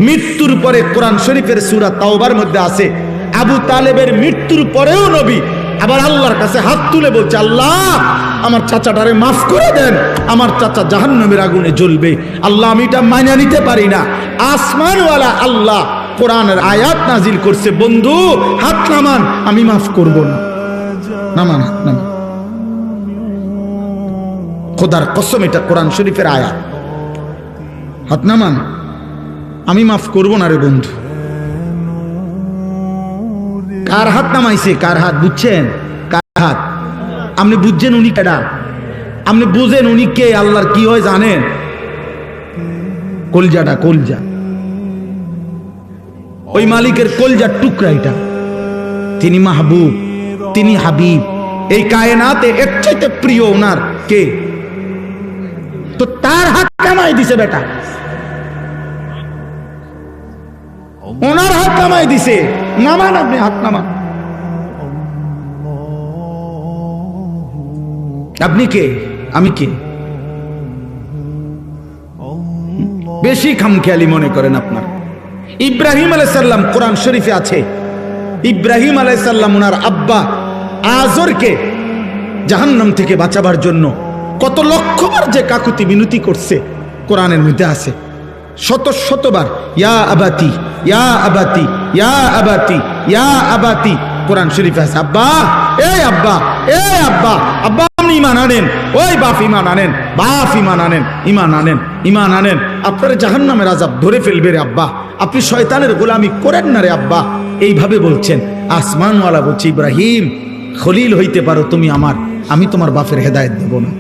মৃত্যুর পরে কোরআন শরীফের সূরা তাওবার মধ্যে আছে, আবু তালেবের মৃত্যুর পরেও নবী আবার আল্লাহর কাছে হাত তুলে বলছে, আল্লাহ আমার চাচাটারে মাফ করে দেন, আমার চাচা জাহান্নামের আগুনে জ্বলবে। আল্লাহ আমি এটা মাইনা নিতে পারি না। আসমানওয়ালা আল্লাহ কোরআনের আয়াত নাজিল করছে, বন্ধু হাত নামান, আমি মাফ করব না। নামান, হাত নামান। খোদার কসম এটা কোরআন শরীফের আয়াত। হাত নামান, আমি মাফ করব না রে বন্ধু। কার হাত নামাইছে? কার হাত বুঝছেন? কার হাত? আপনি বুঝছেন উনি কেডা? আপনি বুঝেন উনি কে? আল্লাহর কি হয় জানেন? কলজাটা, কলজা, ওই মালিকের কলজার টুকরা এটা। তিনি মাহবুব, তিনি হাবিব, এই কায়নাতে এর চাইতে প্রিয় ওনার কে? তো তার হাত নামাই দিছে বেটা, ওনার হাত নামাই দিছে। নামান, আপনি হাত নামান। আপনি কে? আমি কে? বেশি খামখেয়ালি মনে করেন আপনার। ইব্রাহিম আলাইহিস সালাম কোরআন শরীফে আছে, ইব্রাহিম আলাইহিস সালাম ওনার আব্বা আজরকে জাহান্নাম থেকে বাঁচাবার জন্য কত লক্ষবার যে কাকুতি মিনতি করছে কোরআনের মধ্যে আছে। শত শতবার ইয়া আবাতি, ইয়া আবাতি, ইয়া আবাতি, ইয়া আবাতি কোরআন শরীফে আছে। আব্বা, এই আব্বা, এই আব্বা, আব্বা আপনি ঈমান আনেন, ওই বাপ ঈমান আনেন, বাপ ঈমান আনেন, ঈমান আনেন, ঈমান আনেন। আপনার জাহান্নামের আযাব ধরে ফেলবে রে আব্বা, আপনি শয়তানের গোলামি করেন না রে আব্বা। এইভাবে বলছেন। আসমানওয়ালা বলছে, ইব্রাহিম খলিল হইতে পারো তুমি আমার, আমি তোমার বাপের হেদায়েত দেব না।